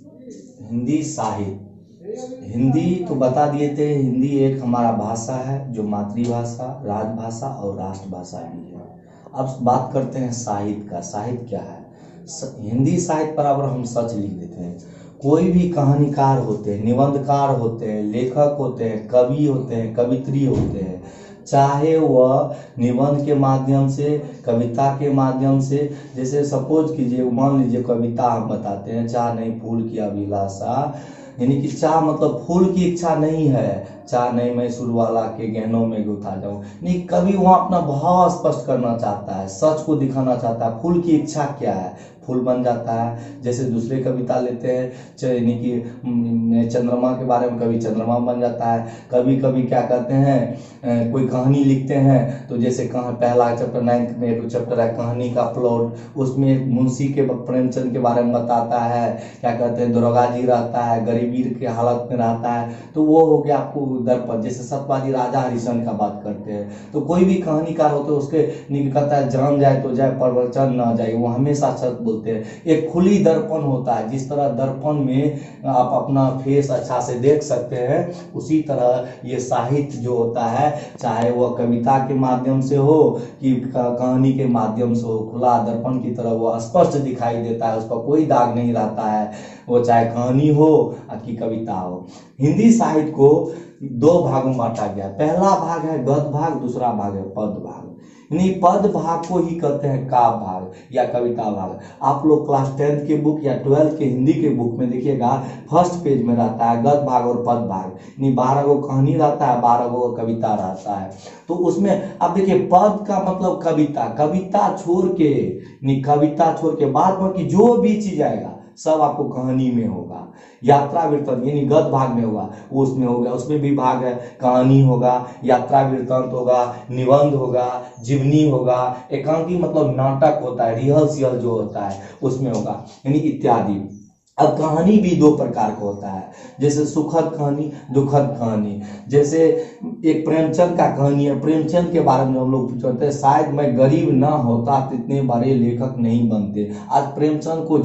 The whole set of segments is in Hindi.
हिंदी साहित्य। हिंदी तो बता दिए थे, हिंदी एक हमारा भाषा है जो मातृभाषा, राजभाषा और राष्ट्रभाषा भी है। अब बात करते हैं साहित्य का। साहित्य क्या है? हिंदी साहित्य बराबर हम सच लिख देते हैं। कोई भी कहानीकार होते हैं, निबंधकार होते हैं, लेखक होते हैं, कवि होते हैं, कवित्री होते हैं, चाहे वह निबंध के माध्यम से, कविता के माध्यम से, जैसे सपोज कीजिए, मान लीजिए कविता हम बताते हैं, चाह नहीं फूल की अभिलाषा, यानी कि चाह मतलब फूल की इच्छा नहीं है, चाह नहीं मैं सुरवाला के गहनों में गुथा जाऊं। नहीं, कवि वहाँ अपना भाव स्पष्ट करना चाहता है, सच को दिखाना चाहता है। फूल की इच्छा क्या है? फूल बन जाता है। जैसे दूसरे कविता लेते हैं, यानी कि चंद्रमा के बारे में, कभी चंद्रमा बन जाता है। कभी कभी क्या करते हैं, कोई कहानी लिखते हैं, तो जैसे कहाँ पहला चैप्टर 9th में एक चैप्टर है कहानी का प्लॉट, उसमें एक मुंशी के प्रेमचंद के बारे में बताता है, क्या कहते हैं, दरोगा जी रहता है, गरीबी के हालत में रहता है, तो वो हो गया आपको दर्पण। जैसे सतवादी राजा हरिश्चंद्र का बात करते हैं, तो कोई भी कहानीकार होते हैं उसके कहता है जान जाए तो जाए, प्रवचन ना जाए, वो हमेशा सच बोलते हैं। एक खुली दर्पण होता है, जिस तरह दर्पण में आप अपना फेस अच्छा से देख सकते हैं, उसी तरह ये साहित्य जो होता है, चाहे वह कविता के माध्यम से हो कि कहानी के माध्यम से हो, खुला दर्पण की तरह वो स्पष्ट दिखाई देता है, उस पर कोई दाग नहीं रहता है, वो चाहे कहानी हो कि कविता हो। हिंदी साहित्य को दो भागों में बांटा गया। पहला भाग है गद्य भाग, दूसरा भाग है पद्य भाग। यानी पद्य भाग को ही कहते हैं काव्य भाग या कविता भाग। आप लोग क्लास 10th के बुक या 12th के हिंदी के बुक में देखिएगा, फर्स्ट पेज में रहता है गद्य भाग और पद्य भाग। यानी 12 गो कहानी रहता है, 12 गो कविता रहता है। तो उसमें अब देखिए, पद का मतलब कविता, कविता छोड़ के, यानी कविता छोड़ के बाद बाकी जो भी चीज आएगा सब आपको कहानी में होगा। यात्रा वृत्तांत यानी गद्य भाग में होगा, वो उसमें होगा, उसमें भी भाग है, कहानी होगा, यात्रा वृत्तांत होगा, निबंध होगा, जीवनी होगा, एकांकी मतलब नाटक होता है, रिहर्सल जो होता है उसमें होगा, यानी इत्यादि। अब कहानी भी दो प्रकार का होता है, जैसे सुखद कहानी, दुखद कहानी। जैसे एक प्रेमचंद का कहानी है, प्रेमचंद के बारे में हम लोग पूछते हैं, शायद मैं गरीब ना होता तो इतने बड़े लेखक नहीं बनते। आज प्रेमचंद को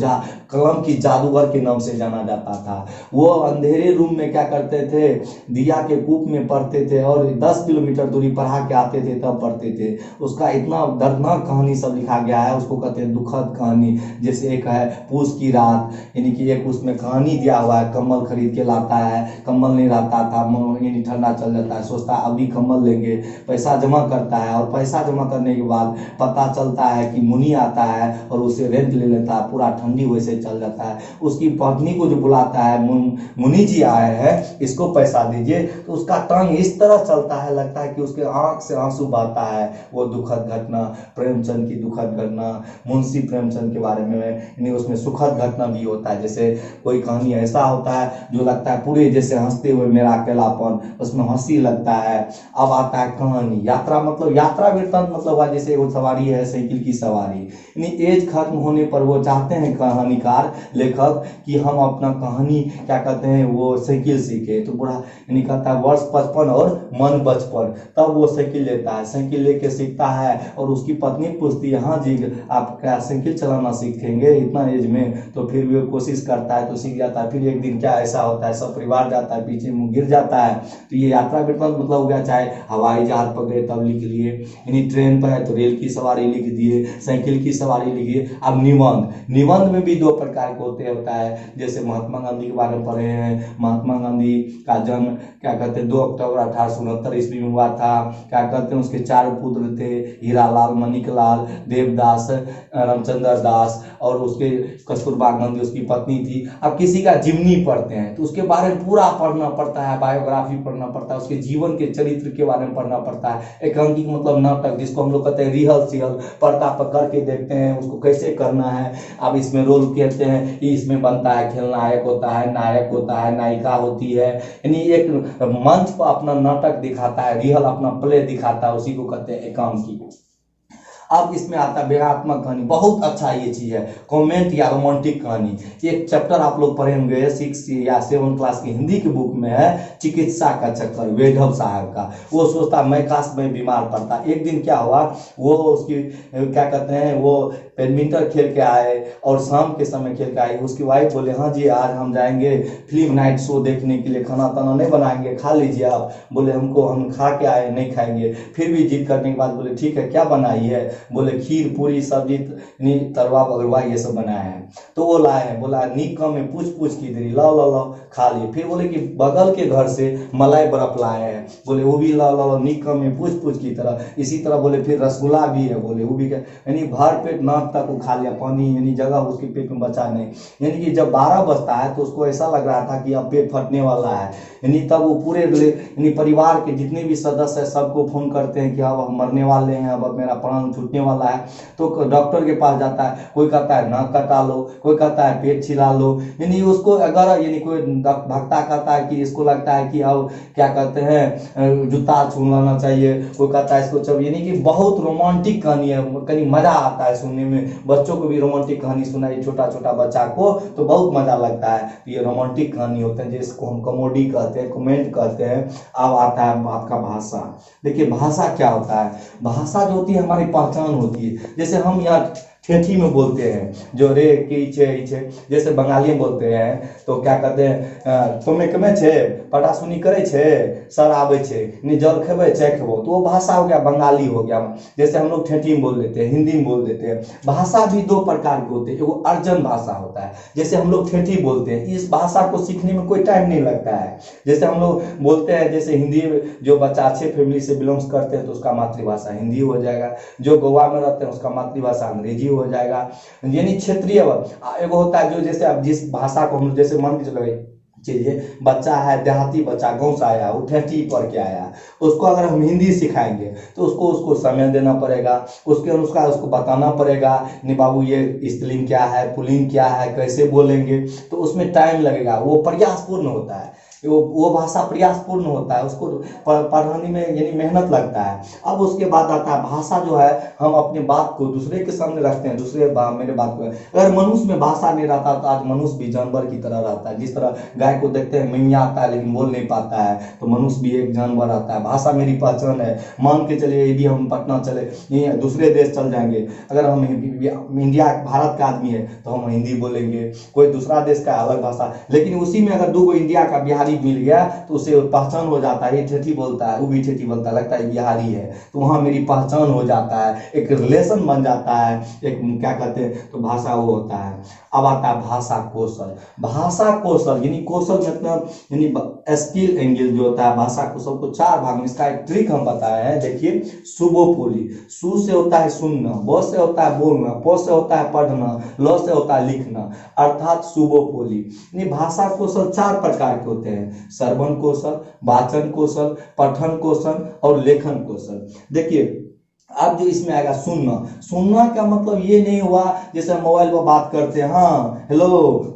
कलम की जादूगर के नाम से जाना जाता था। वो अंधेरे रूम में क्या करते थे, दिया के कूप में पढ़ते थे और 10 किलोमीटर दूरी पढ़ा के आते थे तब पढ़ते थे। उसका इतना दर्दनाक कहानी सब लिखा गया है, उसको कहते हैं दुखद कहानी। जैसे एक है पूस की रात, यानी कि एक उसमें कहानी दिया हुआ है, कम्बल खरीद के लाता है, कम्बल नहीं रहता था, यानी ठंडा चल जाता है, सोचता है अभी कम्बल लेंगे, पैसा जमा करता है और पैसा जमा करने के बाद पता चलता है कि मुनि आता है और उसे रेंट ले लेता है, पूरा ठंडी वैसे चल जाता है। उसकी पत्नी को जो बुलाता है, मुनि जी आए हैं, इसको पैसा दीजिए, तो उसका टंग इस तरह चलता है, लगता है कि उसके आंख से आंसू बहता है। वो दुखद घटना, प्रेमचंद की दुखद घटना, मुंशी प्रेमचंद के बारे में, यानी उसमें सुखद घटना भी होता है। जैसे कोई कहानी ऐसा होता है जो लगता है पूरे जैसे हंसते हुए मेरा अकेलापन, उसमें हंसी लगता है। अब आता है कहानी। यात्रा मतलब यात्रा वृत्तांत मतलब हुआ जैसे वो सवारी है, साइकिल की सवारी, यानी एज खत्म होने पर वो चाहते हैं कहानीकार, लेखक, कि हम अपना कहानी क्या कहते हैं वो साइकिल सीखे। तो बूढ़ा यानी कहता है वर्ष 55 और मन 55, तब वो साइकिल लेता है, साइकिल लेके सीखता है और उसकी पत्नी पूछती है, हाँ जी आप क्या साइकिल चलाना सीखेंगे इतना एज में? तो फिर भी वो कोशिश करता है तो सीख जाता है। फिर एक दिन क्या ऐसा होता है, सब परिवार जाता है, पीछे मुंह गिर जाता है। तो ये यात्रा वृत्तांत मतलब हो गया, चाहे हवाई जहाज पर गए तब लिख लिए, यानी ट्रेन पर है तो रेल की सवारी लिख दिए, साइकिल की सवारी लिखिए। अब निबंध, निबंध में भी दो प्रकार के होता है। जैसे महात्मा गांधी के बारे में पढ़े हैं, महात्मा गांधी का जन्म क्या कहते हैं 2 अक्टूबर 1869 ईस्वी में हुआ था। क्या कहते हैं उसके 4 पुत्र थे, हीरालाल, मणिकलाल, देवदास, रामचंद्र दास, और उसके कस्तूरबा गांधी उसकी पत्नी थी। अब किसी का जीवनी पढ़ते हैं तो उसके बारे में पूरा पढ़ना पड़ता है, बायोग्राफी पढ़ना पड़ता है, उसके जीवन के चरित्र के बारे में पढ़ना पड़ता है। एकांकी मतलब नाटक, जिसको हम लोग कहते हैं रिहर्सल, पर्दा पर करके देखते हैं उसको कैसे करना है। अब इसमें रोल कहते हैं, इसमें बनता है खलनायक होता है, नायक होता है, नायिका होती है, यानी एक मंच पर अपना नाटक दिखाता है, रियल अपना प्ले दिखाता है, उसी को कहते हैं एकांकी। अब इसमें आता है व्यंग्यात्मक कहानी, बहुत अच्छा ये चीज है, कॉमेंट या रोमांटिक कहानी। एक चैप्टर आप लोग पढ़े होंगे 6 या 7 क्लास की हिंदी की बुक में है, चिकित्सा का चक्कर, वैधव साहब का। वो सोचता मैं काश में बीमार पड़ता। एक दिन क्या हुआ, वो उसकी क्या कहते हैं वो बैडमिंटन खेल के आए और शाम के समय खेल के आए। उसकी वाइफ बोले हाँ जी आज हम जाएंगे फिल्म नाइट शो देखने के लिए, खाना ताना नहीं बनाएंगे, खा लीजिए आप। बोले हमको हम खा के आए नहीं खाएंगे। फिर भी जिद करने के बाद बोले ठीक है क्या बनाई है? बोले खीर पूरी सब्जी तलवा बगलवा ये सब बनाया है। तो वो लाए हैं, बोला नीक में पूछ पूछ की दे लाओ लाओ लाओ खा लिए। फिर बोले कि बगल के घर से मलाई बर्फ लाए हैं, बोले वो भी लाओ लाओ नीक में पूछ पूछ की तरह। इसी तरह बोले फिर रसगुल्ला भी है, बोले वो भी, यानी भर पेट नाक तक को खा लिया, पानी यानी जगह उसके पेट में बचा नहीं। यानी कि जब 12 बजता है तो उसको ऐसा लग रहा था कि अब पेट फटने वाला है। यानी तब वो पूरे यानी परिवार के जितने भी सदस्य है सबको फोन करते हैं कि अब हम मरने वाले हैं, अब मेरा प्राण छूटने वाला है। तो डॉक्टर के पास जाता है, कोई कहता है नाक कटा लो, कोई कहता है पेट छिला लो। यानी उसको अगर यानी कोई भक्ता कहता है कि इसको लगता है कि अब क्या कहते हैं जूता छूना चाहिए, कोई कहता है इसको चल। यानी कि बहुत रोमांटिक कहानी है, कहीं मजा आता है सुनने में। बच्चों को भी रोमांटिक कहानी सुनाई, छोटा छोटा बच्चा को तो बहुत मजा लगता है। ये रोमांटिक कहानी होते हैं जिसको हम कॉमेडी कहते हैं, कमेंट कहते हैं। अब आता है आपका भाषा। देखिए भाषा क्या होता है? भाषा जो होती है हमारी पहचान होती है। जैसे हम यहाँ ठेठी में बोलते हैं जो रे की छे इछे, जैसे बंगाली में बोलते हैं तो क्या कहते हैं तुम्हें कमे छे पटा सुनी करे छे सर आवे छे नि जल खेबे चाय खेबो, तो वो भाषा हो गया, बंगाली हो गया। जैसे हम लोग ठेठी में बोल देते हैं, हिंदी में बोल देते हैं। भाषा भी दो प्रकार के होते हैं, वो अर्जन भाषा होता है जैसे हम लोग ठेठी बोलते हैं। इस भाषा को सीखने में कोई टाइम नहीं लगता है। जैसे हम लोग बोलते हैं, जैसे हिंदी जो बच्चा अच्छे फैमिली से बिलोंग्स करते हैं तो उसका मातृभाषा हिंदी हो जाएगा, जो गोवा में रहते हैं उसका मातृभाषा अंग्रेजी हो जाएगा। यानी क्षेत्रीय एगो होता है जो जैसे अब जिस भाषा को हम जैसे मान के चलो चलिए बच्चा है देहाती बच्चा गाँव से आया, वो ठेठी पढ़ के आया, उसको अगर हम हिंदी सिखाएंगे तो उसको समय देना पड़ेगा, उसके अनुसार उसको बताना पड़ेगा नहीं बाबू ये स्त्रीलिंग क्या है पुल्लिंग क्या है कैसे बोलेंगे, तो उसमें टाइम लगेगा। वो प्रयासपूर्ण होता है, वो भाषा प्रयासपूर्ण होता है, उसको पढ़ाने में यानी मेहनत लगता है। अब उसके बाद आता है भाषा जो है हम अपने बात को दूसरे के सामने रखते हैं, मेरे बात को अगर मनुष्य में भाषा नहीं रहता तो आज मनुष्य भी जानवर की तरह रहता है। जिस तरह गाय को देखते हैं मैया आता है लेकिन बोल नहीं पाता है, तो मनुष्य भी एक जानवर आता है। भाषा मेरी पहचान है। मान के चलिए यदि हम पटना चले दूसरे देश चल जाएंगे, अगर हम इंडिया भारत का आदमी है तो हम हिंदी बोलेंगे, कोई दूसरा देश का अलग भाषा। लेकिन उसी में अगर 2 इंडिया का बिहारी मिल गया तो उसे पहचान हो जाता है, ये ठेठी बोलता है वो भी ठेठी बोलता है, लगता है बिहारी है, तो वहां मेरी पहचान हो जाता है, एक रिलेशन बन जाता है, एक क्या कहते हैं तो भाषा वो होता है। अब आता है भाषा कौशल। भाषा कौशल यानी कौशल मतलब यानी स्किल एंगल जो होता है भाषा कौशल को 4 भाग में, इसका एक ट्रिक हम बताए हैं। देखिए सुबोपोली, सु से होता है सुनना, ब से होता है बोलना, प से होता है पढ़ना, ल से होता है लिखना, अर्थात सुबोपोली। यानी भाषा कौशल 4 प्रकार के होते हैं, श्रवण कौशल, वाचन कौशल, पठन कौशल और लेखन कौशल। देखिए अब जो इसमें आएगा सुनना। सुनना का मतलब ये नहीं हुआ जैसे हम मोबाइल पर बात करते हैं हाँ हेलो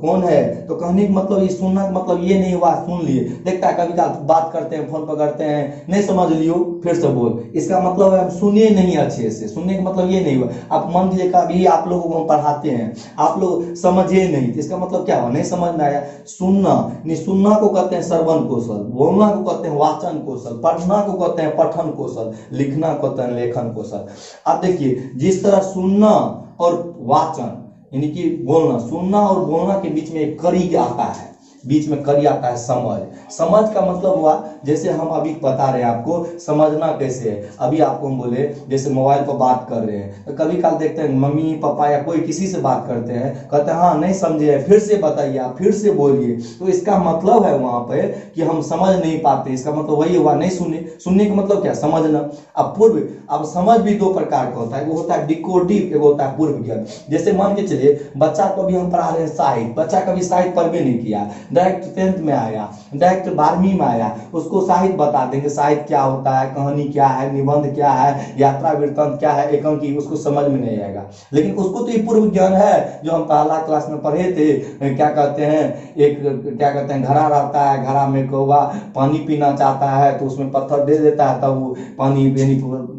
कौन है, तो कहने का मतलब ये सुनना का मतलब ये नहीं हुआ सुन लिए। देखता है कभी बात करते हैं फोन पर करते हैं नहीं समझ लियो फिर से बोल, इसका मतलब है सुनिए नहीं अच्छे से। सुनने का मतलब ये नहीं हुआ आप मान लीजिए कभी आप लोगों को हम पढ़ाते हैं आप लोग समझे नहीं, तो इसका मतलब क्या हुआ नहीं समझ में आया। सुनना नहीं, सुनना को कहते हैं श्रवण कौशल, बोलना को कहते हैं वाचन कौशल, पढ़ना को कहते हैं पठन कौशल, लिखना को कहते हैं लेखन कौशल। अब देखिए जिस तरह सुनना और वाचन यानी कि बोलना, सुनना और बोलना के बीच में एक कड़ी आता है, बीच में कड़ी आता है समझ। समझ का मतलब हुआ जैसे हम अभी बता रहे हैं आपको समझना कैसे है। अभी आपको हम बोले जैसे मोबाइल पर बात कर रहे हैं तो कभी काल देखते हैं मम्मी पापा या कोई किसी से बात करते हैं, कहते हैं हाँ नहीं समझे फिर से बताइए आप फिर से बोलिए, तो इसका मतलब है वहां पे कि हम समझ नहीं पाते। इसका मतलब वही हुआ नहीं सुने। सुनने का मतलब क्या समझना। अब पूर्व, अब समझ भी 2 प्रकार का होता है, वो होता है डिकोडिव, एक होता है पूर्व ज्ञान। जैसे मान के चलिए बच्चा को भी हम पढ़ा रहे हैं साहित्य, बच्चा कभी साहित्य पढ़ भी नहीं किया, डायरेक्ट 10th में आया, डायरेक्ट 12वीं में आया, उसको साहित्य बता देंगे साहित्य क्या होता है, कहानी क्या है, निबंध क्या है, यात्रा वृत्तांत क्या है, एकांकी, उसको समझ में नहीं आएगा। लेकिन उसको तो ये पूर्व ज्ञान है जो हम पहला क्लास में पढ़े थे, क्या कहते हैं एक क्या कहते हैं घड़ा रहता है, घड़ा में कौवा पानी पीना चाहता है तो उसमें पत्थर दे देता है, तब वो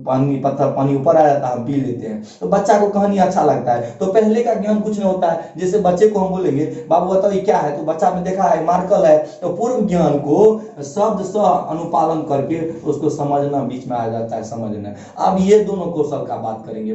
पानी पत्थर पानी ऊपर आ जाता है, हम पी लेते हैं। तो बच्चा को कहानी अच्छा लगता है। तो पहले का ज्ञान कुछ नहीं होता है। जैसे बच्चे को हम बोलेंगे बाबू बताओ ये क्या है, तो बच्चा ने देखा रहा है, मार्कल है, तो पूर्व ज्ञान को शब्द स अनुपालन करके उसको समझना बीच में आ जाता है, समझना। अब ये दोनों कौशल का बात करेंगे,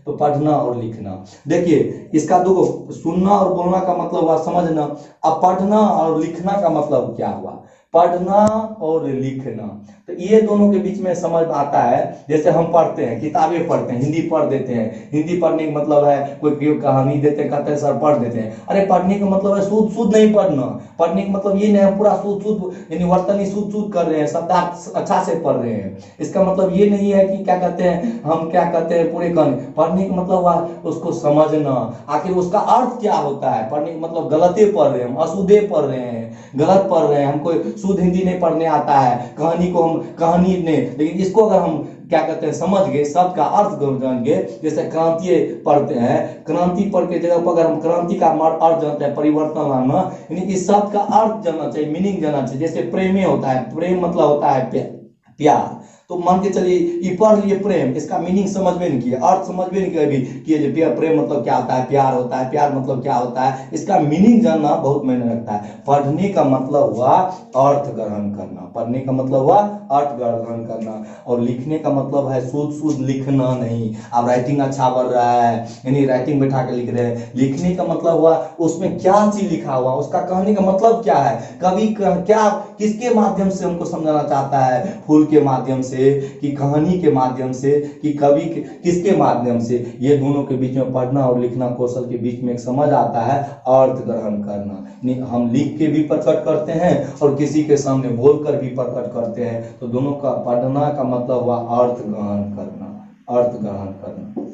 पढ़ना और लिखना। देखिए इसका दो, सुनना और बोलना का मतलब हुआ समझना। अब पढ़ना और लिखना का मतलब क्या हुआ? पढ़ना और लिखना, तो ये दोनों के बीच में समझ आता है। जैसे हम पढ़ते हैं, किताबें पढ़ते हैं, हिंदी पढ़ देते हैं। हिंदी पढ़ने का मतलब है कोई कहानी देते हैं, कहते हैं सर पढ़ देते हैं। अरे पढ़ने का मतलब है शुद्ध शुद्ध नहीं पढ़ना। पढ़ने का मतलब ये नहीं है पूरा शुद्ध शुद्ध, यानी वर्तनी शुद्ध शुद्ध कर रहे हैं, शब्दार्थ अच्छा से पढ़ रहे हैं। इसका मतलब ये नहीं है कि क्या कहते हैं, हम क्या कहते हैं पूरे कहने। पढ़ने का मतलब हुआ उसको समझना, आखिर उसका अर्थ क्या होता है। पढ़ने का मतलब गलते पढ़ रहे हैं, हम अशुद्धे पढ़ रहे हैं, गलत पढ़ रहे हैं, हमको शुद्ध हिंदी नहीं पढ़ने आता है, कहानी को हम कहानी नहीं, लेकिन इसको अगर हम क्या कहते हैं समझ गए, शब्द का अर्थ जान गए। जैसे क्रांति पढ़ते हैं, क्रांति पढ़ के जगह पर अगर हम क्रांति का अर्थ जानते हैं, परिवर्तन लाना, यानी इस शब्द का अर्थ जानना चाहिए, मीनिंग जानना चाहिए। जैसे प्रेम होता है, प्रेम मतलब होता है प्यार, तो मान के चलिए ये पढ़ लिए प्रेम, इसका मीनिंग समझ में नहीं किया, अर्थ समझ में नहीं किया भी कि प्रेम मतलब क्या होता है, प्यार होता है, प्यार मतलब क्या होता है, इसका मीनिंग जानना बहुत मायने रखता है। पढ़ने का मतलब हुआ अर्थ ग्रहण करना, पढ़ने का मतलब हुआ अर्थ ग्रहण करना, और लिखने का मतलब है शुद्ध शुद्ध लिखना नहीं। अब राइटिंग अच्छा बढ़ रहा है, यानी राइटिंग बैठा के लिख रहे हैं। लिखने का मतलब हुआ उसमें क्या चीज लिखा हुआ, उसका कहने का मतलब क्या है, कवि क्या किसके माध्यम से हमको समझाना चाहता है, फूल के माध्यम से कि कहानी के माध्यम से कि कवि किसके माध्यम से। ये दोनों के बीच में पढ़ना और लिखना कौशल के बीच में एक समझ आता है, अर्थ ग्रहण करना। हम लिख के भी प्रकट करते हैं और किसी के सामने बोलकर भी प्रकट करते हैं, तो दोनों का पढ़ना का मतलब हुआ अर्थ ग्रहण करना, अर्थ ग्रहण करना।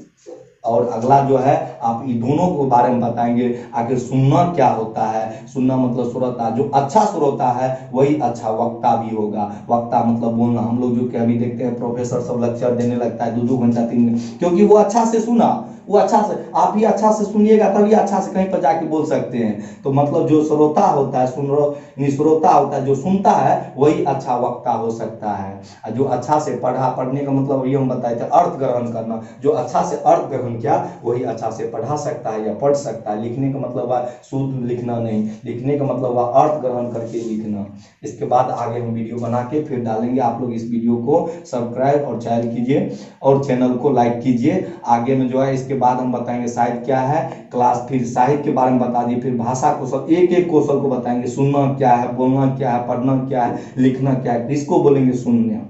और अगला जो है आप ये दोनों के बारे में बताएंगे। आखिर सुनना क्या होता है, सुनना मतलब श्रोता, जो अच्छा श्रोता है वही अच्छा वक्ता भी होगा। वक्ता मतलब बोलना। हम लोग जो कि अभी देखते हैं प्रोफेसर सब लेक्चर देने लगता है 2-2 घंटा 3 घंटा, क्योंकि वो अच्छा से सुना, वो अच्छा से, आप भी अच्छा से सुनिएगा तभी अच्छा से कहीं पर जाके बोल सकते हैं। तो मतलब जो श्रोता होता है, श्रोता होता है, जो सुनता है वही अच्छा वक्ता हो सकता है। जो अच्छा से पढ़ने का मतलब ये हम बताए थे अर्थ ग्रहण करना, जो अच्छा से अर्थ ग्रहण किया वही अच्छा से पढ़ा सकता है या पढ़ सकता है। लिखने का मतलब है शुद्ध लिखना नहीं, लिखने का मतलब है अर्थ ग्रहण करके लिखना। इसके बाद आगे हम वीडियो बना के फिर डालेंगे। आप लोग इस वीडियो को सब्सक्राइब और चैनल कीजिए और चैनल को लाइक कीजिए। आगे में जो है इसके बाद हम बताएंगे साहित्य क्या है, क्लास, फिर साहित्य के बारे में बता दिए, फिर भाषा कौशल, एक एक कौशल को बताएंगे। सुनना क्या है, बोलना क्या है, पढ़ना क्या है, लिखना क्या है, इसको बोलेंगे सुनना।